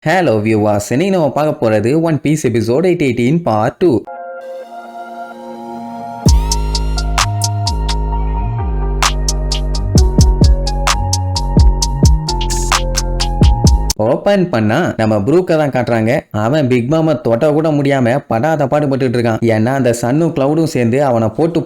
Hello viewers, இன்னைக்கு நம்ம பார்க்க போறது one piece episode 818 part 2. Open பண்ணா நம்ம ப்ரூக்க தான் காட்டுறாங்க. அவன் பிக் மாம தொட்ட கூட முடியாம படாத பாடுபட்டு இருக்கான். ஏன்னா அந்த சன்னும் கிளவுடும் சேர்ந்து அவனை போட்டு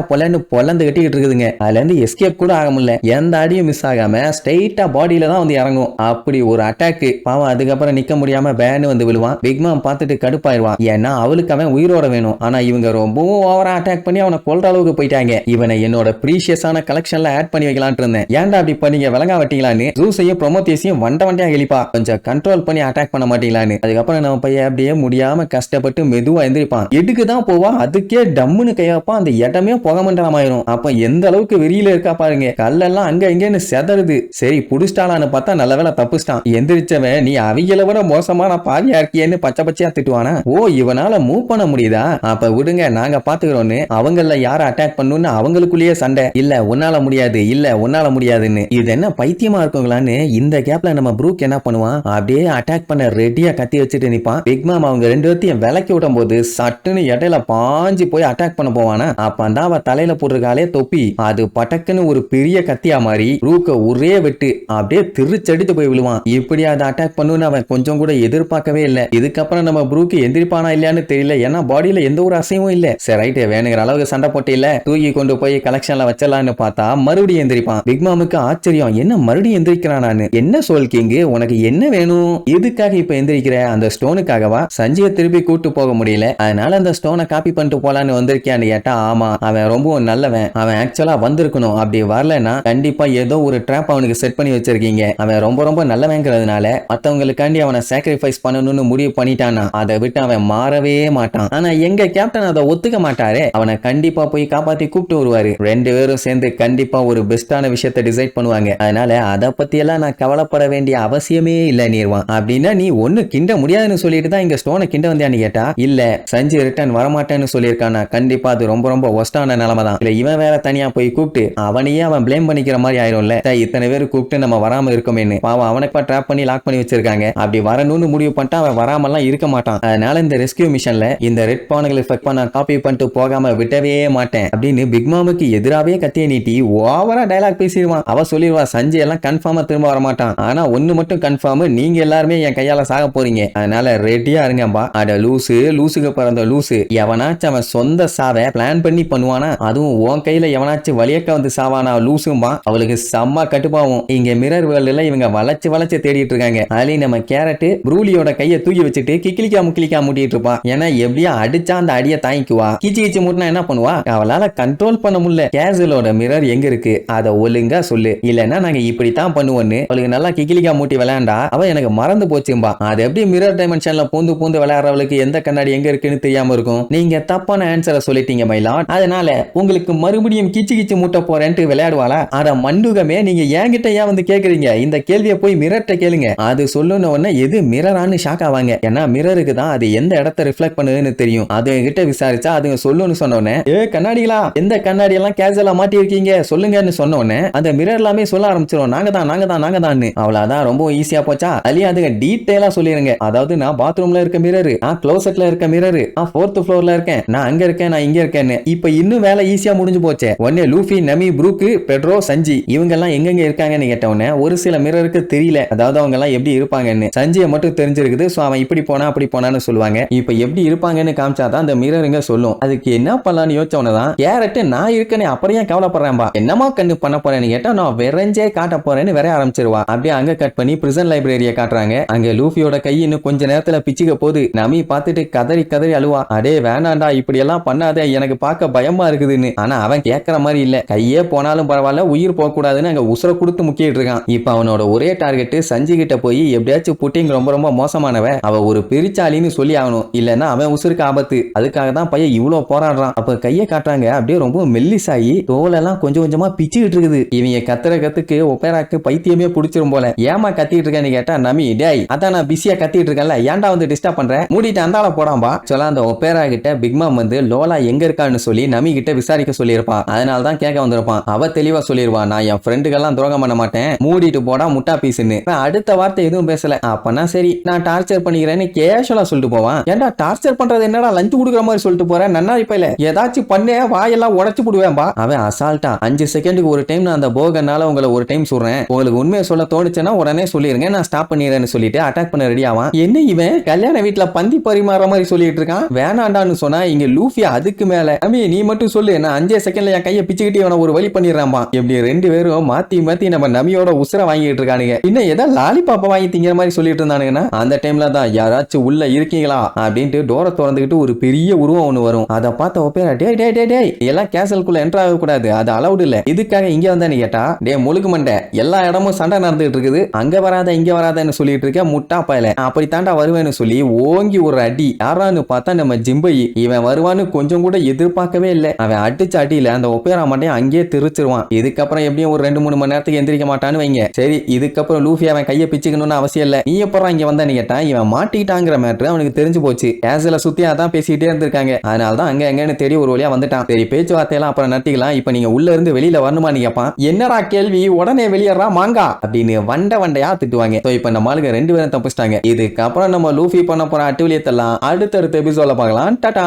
பொலன்னு பொலந்து கட்டிக்கிட்டு இருக்குதுங்க. அதுல இருந்து எஸ்கேப் கூட ஆக முடியல. எந்த அடியும் மிஸ் ஆகாம ஸ்ட்ரெயிட்டா பாடியில தான் வந்து இறங்கும். அப்படி ஒரு அட்டாக். பாவம் அதுக்கப்புறம் நிக்க முடியாம பேனு வந்து விழுவான். பிக் மாம் பார்த்துட்டு கடுப்பாயிருவான். ஏன்னா அவளுக்கு அவன் உயிரோட வேணும். ஆனா இவங்க ரொம்பவும் ஓவரா அட்டாக் பண்ணி அவனை கொல்ற அளவுக்கு போயிட்டாங்க. இவனை என்னோட ப்ரீஷியஸான கலெக்ஷன்ல ஆட் பண்ணி வைக்கலான் இருந்தேன். ஏன்டா அப்படி பண்ணீங்க, விளங்கா வட்டீங்களான்னு ஜூஸையும் ப்ரொமோத்தியஸையும் வண்டியா எழுப்பா. கொஞ்சம் கண்ட்ரோல் பண்ணி அட்டாக் பண்ண மாட்டீங்களான்னு. அதுக்கப்புறம் நம்ம பையன் அப்படியே முடியாம கஷ்டப்பட்டு மெதுவா எந்திரிப்பான். எதுக்கு தான் போவா, அதுக்கே டம்முன்னு கையப்பா அந்த இடமே புகமண்டலமாயிரும். அப்ப எந்த அளவுக்கு வெறியில இருக்கா பாருங்க. கல்லெல்லாம் அங்க இங்கன்னு செதறுது. சரி புடிச்சிட்டாலான்னு பார்த்தா நல்ல வேலை தப்புச்சிட்டான். எந்திரிச்சவன் நீ அவிகளை விட மோசமான பாவியா இருக்கியன்னு பச்சை பச்சையா திட்டுவானா. ஓ இவனால மூவ் பண்ண முடியுதா, அப்ப விடுங்க நாங்க பாத்துக்கிறோன்னு அவங்கள யார அட்டாக் பண்ணணும்னு அவங்களுக்குள்ளேயே சண்டை. இல்ல உன்னால முடியாது, இல்ல உன்னால முடியாதுன்னு. இது என்ன பைத்தியமா இருக்குங்களான்னு இந்த கேப்ல நம்ம ப்ரூக் என்ன பண்ணுவான், அப்படியே அட்டாக் பண்ண ரெடியா கத்தி வச்சுட்டு நிப்பான். பிக் மாம் அவங்க ரெண்டு பேர்த்தையும் விலக்கி விடும் போது சட்டுன்னு இடையில பாஞ்சு போய் அட்டாக் பண்ண போவானா. அப்பந்தான் அவ தலையில போட்டிருக்காளே தொப்பி, அது பட்டக்குன்னு ஒரு பெரிய கத்தியா மாறி ரூக்க ஒரே வெட்டு அப்படியே திருச்சடித்து போய் விழுவான். இப்படி அதை அட்டாக் பண்ணுன்னு அவன் கொஞ்சம் கூட எதிர்பார்க்கவே இல்லை. இதுக்கப்புறம் நம்ம ப்ரூக்கு எந்திரிப்பானா இல்லையான்னு தெரியல. ஏன்னா பாடியில எந்த ஒரு அசைவும் இல்ல. சரி ரைட்டு வேணுங்கிற அளவுக்கு சண்டை போட்டு இல்ல தூக்கி கொண்டு போய் கலெக்ஷன்ல வச்சலான்னு பார்த்தா மறுபடியும் எந்திரிப்பான். பிக் மாமுக்கு ஆச்சரியம், என்ன மறுபடியும் எந்திரிக்கிறானு. என்ன சொல் கிங்கு, உனக்கு என்ன வேணும், எதுக்காக இப்ப எந்திரிக்கிற, அந்த ஸ்டோனுக்காகவா? சஞ்சய திருப்பி கூட்டு போக முடியல, அதனால அந்த ஸ்டோனை காப்பி பண்ணிட்டு போலான்னு வந்திருக்கியான்னு கேட்டா ஆமா அவன் ரொம்பவும் நல்லவன், அவன் ஆக்சுவலா வந்திருக்கணும், அப்படி வரலன்னா கண்டிப்பா ஏதோ ஒரு ட்ராப் அவனுக்கு செட் பண்ணி வச்சிருக்கீங்க. அவன் ரொம்ப நல்லவங்கிறதுனால மத்தவங்களுக்காண்டி அவனை சாக்ரிஃபைஸ் பண்ணணும்னு முடிவு பண்ணிட்டானா அதை விட்டு அவன் மாறவே மாட்டான். ஆனா எங்க கேப்டன் அதை ஒத்துக்க மாட்டாரு. அவனை கண்டிப்பா போய் காப்பாத்தி கூப்பிட்டு வருவாரு. ரெண்டு பேரும் சேர்ந்து கண்டிப்பா ஒரு பெஸ்டான விஷயத்தை டிசைட் பண்ணுவாங்க. அதனால அதை பத்தி எல்லாம் நான் கவலைப்பட வேண்டிய அவசியமே இல்ல நீர்வான். அப்படின்னா நீ ஒண்ணு கிண்ட முடியாதுன்னு சொல்லிட்டு தான் இங்க ஸ்டோனை கிண்ட வந்தியான்னு கேட்டா இல்ல சஞ்சய் ரிட்டர்ன் வரமாட்டேன்னு சொல்லியிருக்கானா. கண்டிப்பா அது ரொம்ப ஒஸ்டான நிலைமை தான். இல்ல இவன் வேற தனியா போய் கூப்பிட்டு அவனையே அவன் பிளேம் பண்ணிக்கிற மாதிரி ஆயிரும்ல. இத்தனை பேர் கூப்பிட்டு நம்ம வராம இருக்கோமேன்னு பாவம் அவனை ட்ராப் பண்ணி லாக் பண்ணி வச்சிருக்காங்க. அப்படி வரணும்னு முடிவு பண்ணிட்டா அவன் வராமலாம் இருக்க மாட்டான். அதனால இந்த ரெஸ்கியூ மிஷன்ல இந்த ரெட் பானுகளை ஃபக் பண்ண காப்பி பண்ணிட்டு போகாம விட்டவே மாட்டேன் அப்படின்னு பிக் மாமுக்கு எதிராவே கத்திய நீட்டி ஓவரா டயலாக் பேசிடுவான். அவ சொல்லிடுவா சஞ்சய் எல்லாம் கன்ஃபார்மா திரும்ப வர மாட்டான். ஆனா ஒண்ணு மட்டும் கன்ஃபார்ம், நீங்க எல்லாருமே என் கையால சாக போறீங்க, அதனால ரெடியா இருங்கப்பா. அட லூசுக்கு பிறந்த லூசு, எவனாச்சும் அவன் சொந்த சாவை பிளான் பண்ணி பண்ணுவானா, அதுவும் உன் கையில எவனாச்சும் வலியக்க வந்து சாவானா லூசும்பா. அவளுக்கு செம்ம கட்டுப்பாவும். இங்க மிரர் வேர்ல்டுல இவங்க வளைச்சு தேடிட்டு இருக்காங்க. அதுலயும் நம்ம கேரட் ப்ரூலியோட கையை தூக்கி வச்சுட்டு கிக்கிலிக்கா முட்டிட்டு இருப்பா. ஏன்னா எப்படியா அடிச்சா அந்த அடியை தாங்கிக்குவா. கிச்சி முட்டினா என்ன பண்ணுவா, அவளால கண்ட்ரோல் பண்ண முடியல. கேசலோட மிரர் எங்க இருக்கு அதை ஒழுங்கா சொல்லு, இல்லன்னா நாங்க இப்படித்தான் பண்ணுவோன்னு அவளுக்கு நல்லா கிக்கிலிக்கா மூட்டி விளையாண்டா அவ எனக்கு மறந்து போச்சும்பா. அது எப்படி மிரர் டைமென்ஷன்ல பூந்து விளையாடுறவளுக்கு எந்த கண்ணாடி எங்க இருக்குன்னு தெரியாம இருக்கும். நீங்க தப்பான ஆன்சரை சொல்லிட்டீங்க மை லார்ட். அதனால உங்களுக்கு மறுபடியும் கிச்சு மூட்ட போறேன்ட்டு விளையாடுவாளா. அட மண்டுகமே, நீங்க என்கிட்ட ஏன் வந்து கேக்குறீங்க, இந்த கேள்வியை போய் மிரர்ட்ட கேளுங்க. அது சொல்லுன உடனே எது மிரரான்னு ஷாக் ஆவாங்க. ஏன்னா மிரருக்கு தான் அது எந்த இடத்தை ரிஃப்ளெக்ட் பண்ணுதுன்னு தெரியும். அது கிட்ட விசாரிச்சா அதுங்க சொல்லுன்னு சொன்னோன்னே ஏ கண்ணாடிகளா, எந்த கண்ணாடி எல்லாம் கேஷுவலா மாட்டி இருக்கீங்க சொல்லுங்கன்னு சொன்னோன்னே அந்த மிரர் எல்லாமே சொல்ல ஆரம்பிச்சிடும். நாங்க தான் அவ்வளவுதான். ரொம்ப ஈஸியா போச்சா. அலியா அதுங்க டீடைலா சொல்லிருங்க. அதாவது நான் பாத்ரூம்ல இருக்க மிரர், நான் க்ளோசெட்ல இருக்க மிரர், நான் 4th ஃப்ளோர்ல இருக்கேன், நான் அங்க இருக்கேன், நான் இங்க இருக்கேன்னு. இப்ப இன்னும் வேலை ஈஸியா முடிஞ்சு போச்சே. உடனே லூஃபி, நமி, ப்ரூக், பெட்ரோ, சஞ்சி இவங்க எல்லாம் எங்கெங்க இருக்காங்கன்னு கேட்டவனே ஒரு சில மிரருக்கு தெரியல. அதாவது அவங்க எல்லாம் எப்படி இருப்பாங்கன்னு. சஞ்சியை மட்டும் தெரிஞ்சிருக்குது. சோ அவன் இப்படி போனா அப்படி போனான்னு சொல்லுவாங்க. இப்ப எப்படி இருப்பாங்கன்னு காமிச்சாதான் அந்த மிரருங்க சொல்லும். அதுக்கு என்ன பண்ணலான்னு யோசிச்சவனதான் கேரட் நான் இருக்கேனே அப்புறம் ஏன் கவலைப்படுறேன்பா, என்னமா கண்ணு பண்ண போறேன்னு கேட்டா நான் வெறஞ்சே காட்ட போறேன்னு வேற ஆரம்பிச்சிருவா. அப்படியே அங்க கட் பண்ணி பிரிசன் லைப்ரரியை காட்டுறாங்க. அங்க லூஃபியோட கை இன்னும் கொஞ்ச நேரத்துல பிச்சுக்க போது. நமி பார்த்துட்டு கதறி அழுவா. அடே வேணாண்டா இப்படி எல்லாம் பண்ணாத, எனக்கு பார்க்க பயமா இருக்குதுன்னு. ஆனா அவன் கேட்கற மாதிரி இல்ல. கையே போனாலும் பரவாயில்ல, உயிர் போக கூடாதுன்னு அங்க உசுர கொடுத்து முக்கிட்டு இருக்கான். இப்ப அவனோட ஒரே டார்கெட் சஞ்சி கிட்ட போய் எப்படியாச்சும் புட்டிங் ரொம்ப மோசமானவ, அவ ஒரு பெரிச்சாலின்னு சொல்லி ஆகணும், இல்லன்னா அவன் உசுருக்கு ஆபத்து. அதுக்காக தான் பையன் இவ்வளவு போராடுறான். அப்ப கையை காட்டுறாங்க. அப்படியே ரொம்ப மெல்லிசாயி தோலெல்லாம் கொஞ்சமா பிச்சுக்கிட்டு இருக்குது. இவங்க கத்துற கத்துக்கு ஒப்பேராக்கு பைத்தியமே பிடிச்சிரும் போல. ஏமா கத்திட்டு இருக்கேன்னு கேட்டா நமி டேய் அதான் நான் பிஸியா கத்திட்டு இருக்கேன்ல ஏன்டா வந்து டிஸ்டர்ப் பண்ற மூடிட்டு அந்தால போடாம்பா சொல்ல அந்த ஒப்பேரா கிட்ட பிக் மாம் வந்து லோலா எங்க இருக்கான்னு சொல்லி நமி கிட்ட விசாரிக்க சொல்லியிருப்பான். அதனால தான் கேட்க வந்திருப்பான். அவ தெளிவா சொல்லிருவான் நான் என் ஃப்ரெண்டுக்கெல்லாம் துரோகம் பண்ண மாட்டேன் மூடிட்டு போடா முட்டா பீஸ்னு. அடுத்த வார்த்தை எதுவும் பேசல. அப்பனா சரி நான் டார்ச்சர் பண்ணிக்கிறேன்னு கேஷுவலா சொல்லிட்டு போவான். ஏன்டா டார்ச்சர் பண்றது என்னடா லஞ்ச் குடுக்குற மாதிரி சொல்லிட்டு போறேன் நன்னா இப்ப ஏதாச்சும் பண்ணே வாயெல்லாம் உடைச்சு போடுவேன்பா. அவன் அசால்ட்டா 5 செகண்டுக்கு ஒரு டைம் நான் அந்த போகனால உங்களை ஒரு டைம் சொல்றேன் உங்களுக்கு உண்மையை சொல்ல தோணுச்சுன்னா உடனே சொல்லிருங்க நான் ஸ்டாப் பண்ணிடுறேன்னு சொல்லிட்டு அட்டாக் பண்ண ரெடி ஆவான். என்ன இவன் கல்யாண வீட்டுல பந்தி பரிமாற மாதிரி சொல்லிட்டு இருக்கான். வேணாண்டான்னு சொன்னா இங்க லூஃபி அதுக்கு மேல அமி நீ மட்டும் சொல்லு நான் 5 செகண்ட்ல என் கையை பிச்சுக்கிட்டு இவனை ஒரு வழி பண்ணிடுறான்பா. இப்படி 2 பேரும் மாத்தி மாத்தி நம்ம நமியோட உசுர வாங்கிட்டு இருக்கானுங்க. இன்னும் ஏதோ லாலிபாப்ப வாங்கி திங்கிற மாதிரி சொல்லிட்டு இருந்தானுங்கன்னா அந்த டைம்ல தான் யாராச்சும் உள்ள இருக்கீங்களா அப்படின்ட்டு டோரை திறந்துக்கிட்டு ஒரு பெரிய உருவம் ஒண்ணு வரும். அதை பார்த்த ஒப்பேரா டேய் டேய் டேய் டேய் எல்லாம் கேசலுக்குள்ள என்டர் ஆக கூடாது அது அலௌட் இல்ல இதுக்காக இங்க வந்தானு கேட்டா டே முழுக்க மண்டை எல்லா இடமும் சண்டை நடந்துட்டு இருக்குது அங்க வராத இங்க வராதன்னு சொல்லிட்டு இருக்க முட்டா பயல அப்படி தாண்டா வருவேன்னு சொல்லி ஓங்கி ஒரு அடி யாரான்னு பார்த்தா நம்ம ஜிம்பை இவன் வருவான்னு கொஞ்சம் கூட எதிர்பார்க்கவே இல்லை. அவன் அடிச்ச அடியில அந்த ஒப்பேரா மட்டும் அங்கேயே திருச்சிருவான். இதுக்கப்புறம் எப்படியும் ஒரு 2-3 மணி நேரத்துக்கு எந்திரிக்க மாட்டான்னு வைங்க. சரி இதுக்கப்புறம் லூஃபி அவன் கையை பிச்சுக்கணும்னு அவசியம் இல்ல. நீ எப்பறம் இங்க வந்தான்னு கேட்டா இவன் மாட்டிட்டாங்கிற மேட்ரு அவனுக்கு தெரிஞ்சு போச்சு. கேஸ்ல சுத்தி அதான் பேசிக்கிட்டே இருந்திருக்காங்க. அதனாலதான் அங்க எங்கன்னு தேடி ஒரு வழியா வந்துட்டான். சரி பேச்சுவார்த்தையெல்லாம் அப்புறம் நடத்திக்கலாம். இப்ப நீங்க உள்ள இருந்து வெளியில வரணுமான்னு கேட்பான். என்னடா கேள்வி உடனே வெளியேறா மாங்கா அப்படின்னு வண்டையா திட்டுவாங்க. இப்ப நம்ம ஆளுங்க 2 பேரும் தப்பிச்சிட்டாங்க. இதுக்கப்புறம் நம்ம லூஃபி பண்ண போற அட்டுவிலியத்தெல்லாம் அடுத்தடுத்த எபிசோட்ல பார்க்கலாம். டாடா.